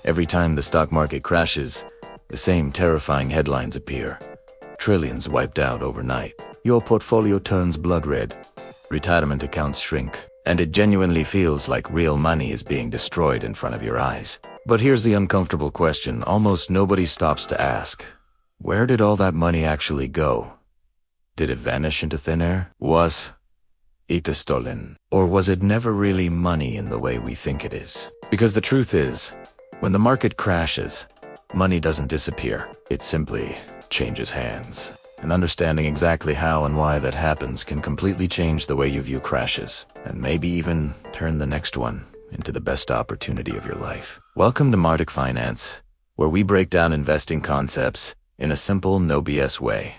Every time the stock market crashes, the same terrifying headlines appear. Trillions wiped out overnight. Your portfolio turns blood red. Retirement accounts shrink. And it genuinely feels like real money is being destroyed in front of your eyes. But here's the uncomfortable question almost nobody stops to ask. Where did all that money actually go? Did it vanish into thin air? Was it stolen? Or was it never really money in the way we think it is? Because the truth is, when the market crashes, money doesn't disappear. It simply changes hands. And understanding exactly how and why that happens can completely change the way you view crashes, and maybe even turn the next one into the best opportunity of your life. Welcome to Martic Finance, where we break down investing concepts in a simple, no BS way.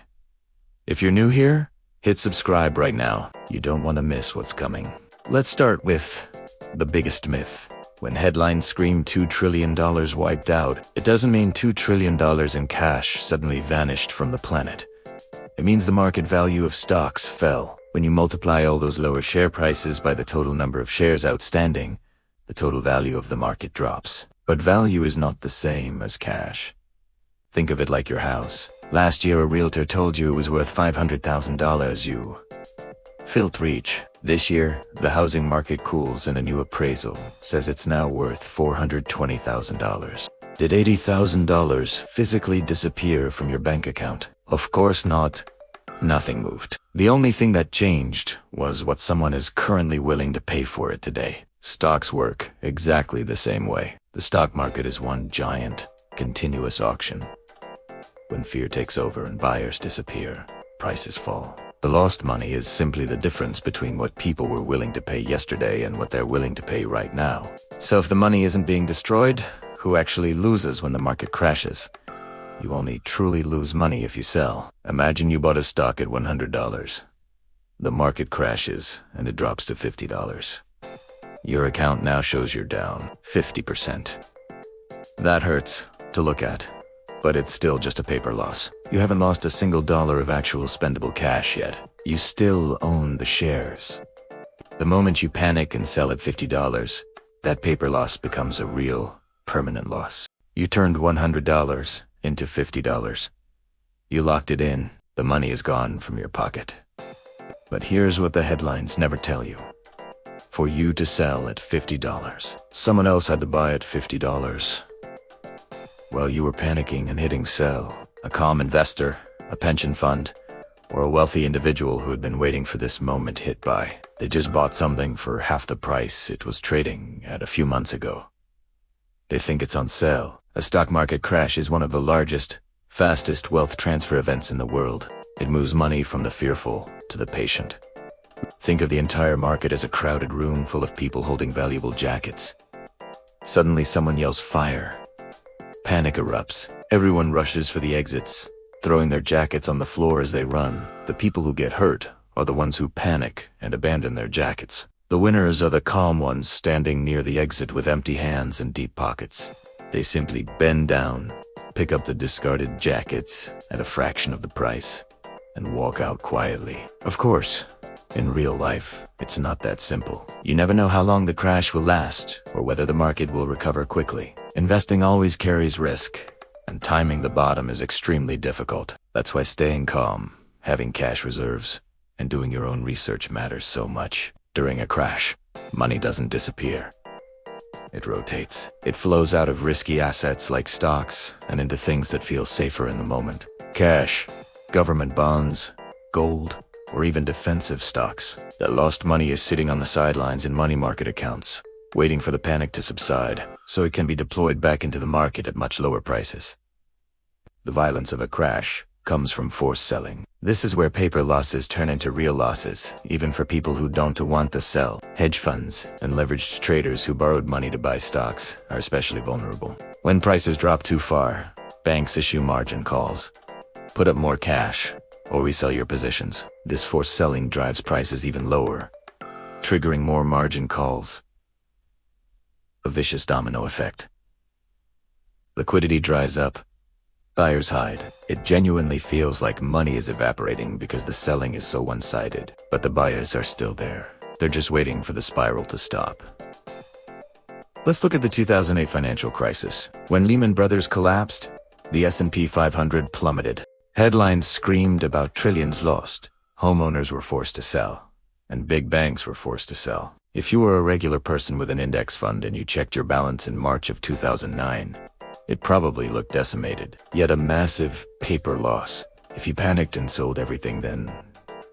If you're new here, hit subscribe right now. You don't want to miss what's coming. Let's start with the biggest myth. When headlines scream $2 trillion wiped out, it doesn't mean $2 trillion in cash suddenly vanished from the planet. It means the market value of stocks fell. When you multiply all those lower share prices by the total number of shares outstanding, the total value of the market drops. But value is not the same as cash. Think of it like your house. Last year a realtor told you it was worth $500,000. You felt rich. This year, the housing market cools and a new appraisal says it's now worth $420,000. Did $80,000 physically disappear from your bank account? Of course not. Nothing moved. The only thing that changed was what someone is currently willing to pay for it today. Stocks work exactly the same way. The stock market is one giant, continuous auction. When fear takes over and buyers disappear, prices fall. The lost money is simply the difference between what people were willing to pay yesterday and what they're willing to pay right now. So if the money isn't being destroyed, who actually loses when the market crashes? You only truly lose money if you sell. Imagine you bought a stock at $100. The market crashes and it drops to $50. Your account now shows you're down 50%. That hurts to look at, but it's still just a paper loss. You haven't lost a single dollar of actual spendable cash yet. You still own the shares. The moment you panic and sell at $50, that paper loss becomes a real, permanent loss. You turned $100 into $50. You locked it in. The money is gone from your pocket. But here's what the headlines never tell you. For you to sell at $50, someone else had to buy at $50. While you were panicking and hitting sell, a calm investor, a pension fund, or a wealthy individual who had been waiting for this moment hit buy. They just bought something for half the price it was trading at a few months ago. They think it's on sale. A stock market crash is one of the largest, fastest wealth transfer events in the world. It moves money from the fearful to the patient. Think of the entire market as a crowded room full of people holding valuable jackets. Suddenly someone yells fire. Panic erupts. Everyone rushes for the exits, throwing their jackets on the floor as they run. The people who get hurt are the ones who panic and abandon their jackets. The winners are the calm ones standing near the exit with empty hands and deep pockets. They simply bend down, pick up the discarded jackets at a fraction of the price, and walk out quietly. Of course, in real life, it's not that simple. You never know how long the crash will last or whether the market will recover quickly. Investing always carries risk, and timing the bottom is extremely difficult. That's why staying calm, having cash reserves, and doing your own research matters so much. During a crash, money doesn't disappear. It rotates. It flows out of risky assets like stocks and into things that feel safer in the moment. Cash, government bonds, gold, or even defensive stocks. That lost money is sitting on the sidelines in money market accounts, waiting for the panic to subside, so it can be deployed back into the market at much lower prices. The violence of a crash comes from forced selling. This is where paper losses turn into real losses, even for people who don't want to sell. Hedge funds and leveraged traders who borrowed money to buy stocks are especially vulnerable. When prices drop too far, banks issue margin calls. Put up more cash, or we sell your positions. This forced selling drives prices even lower, triggering more margin calls. A vicious domino effect. Liquidity dries up. Buyers hide. It genuinely feels like money is evaporating because the selling is so one-sided. But the buyers are still there. They're just waiting for the spiral to stop. Let's look at the 2008 financial crisis. When Lehman Brothers collapsed, the S&P 500 plummeted. Headlines screamed about trillions lost. Homeowners were forced to sell, and big banks were forced to sell. If you were a regular person with an index fund and you checked your balance in March of 2009, it probably looked decimated, yet a massive paper loss. If you panicked and sold everything, then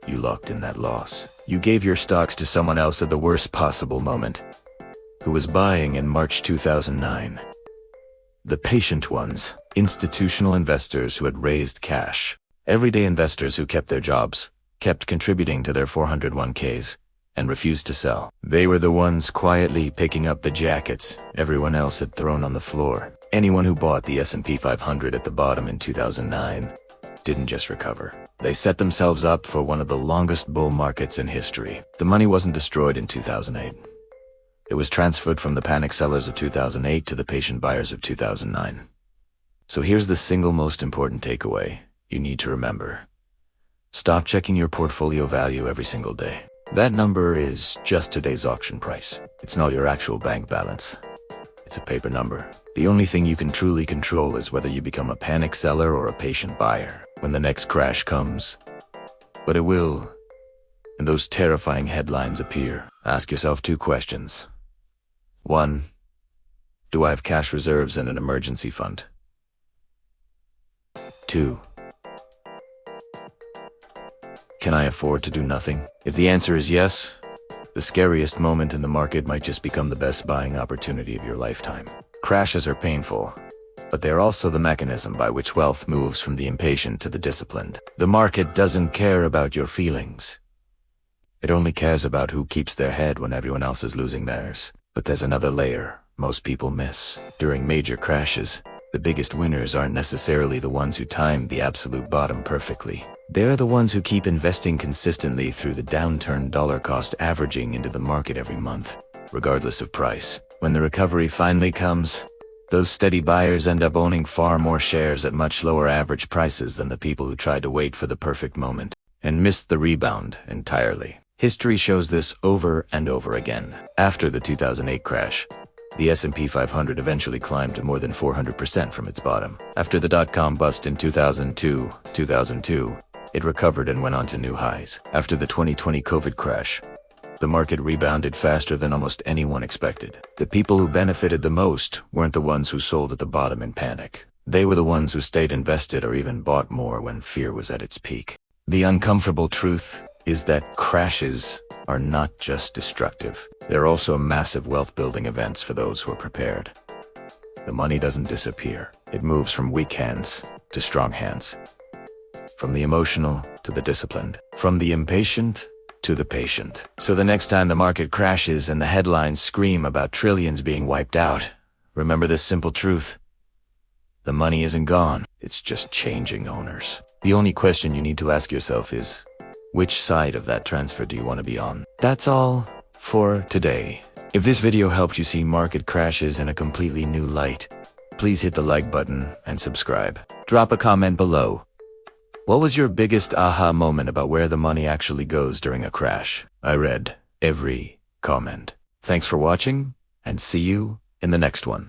you locked in that loss. You gave your stocks to someone else at the worst possible moment, who was buying in March 2009. The patient ones, institutional investors who had raised cash. Everyday investors who kept their jobs, kept contributing to their 401ks, and refused to sell. They were the ones quietly picking up the jackets everyone else had thrown on the floor. Anyone who bought the S&P 500 at the bottom in 2009 didn't just recover. They set themselves up for one of the longest bull markets in history. The money wasn't destroyed in 2008. It was transferred from the panic sellers of 2008 to the patient buyers of 2009. So here's the single most important takeaway you need to remember. Stop checking your portfolio value every single day. That number is just today's auction price. It's not your actual bank balance. It's a paper number. The only thing you can truly control is whether you become a panic seller or a patient buyer when the next crash comes. But it will, and those terrifying headlines appear. Ask yourself 2 questions. 1. Do I have cash reserves and an emergency fund? 2. Can I afford to do nothing? If the answer is yes, the scariest moment in the market might just become the best buying opportunity of your lifetime. Crashes are painful, but they're also the mechanism by which wealth moves from the impatient to the disciplined. The market doesn't care about your feelings. It only cares about who keeps their head when everyone else is losing theirs. But there's another layer most people miss. During major crashes, the biggest winners aren't necessarily the ones who timed the absolute bottom perfectly. They're the ones who keep investing consistently through the downturn, dollar cost averaging into the market every month, regardless of price. When the recovery finally comes, those steady buyers end up owning far more shares at much lower average prices than the people who tried to wait for the perfect moment and missed the rebound entirely. History shows this over and over again. After the 2008 crash, the S&P 500 eventually climbed to more than 400% from its bottom. After the dot-com bust in 2002, it recovered and went on to new highs. After the 2020 COVID crash, the market rebounded faster than almost anyone expected. The people who benefited the most weren't the ones who sold at the bottom in panic. They were the ones who stayed invested or even bought more when fear was at its peak. The uncomfortable truth is that crashes are not just destructive. They're also massive wealth-building events for those who are prepared. The money doesn't disappear. It moves from weak hands to strong hands. From the emotional to the disciplined. From the impatient to the patient. So the next time the market crashes and the headlines scream about trillions being wiped out, remember this simple truth. The money isn't gone. It's just changing owners. The only question you need to ask yourself is, which side of that transfer do you want to be on? That's all for today. If this video helped you see market crashes in a completely new light, please hit the like button and subscribe. Drop a comment below. What was your biggest aha moment about where the money actually goes during a crash? I read every comment. Thanks for watching, and see you in the next one.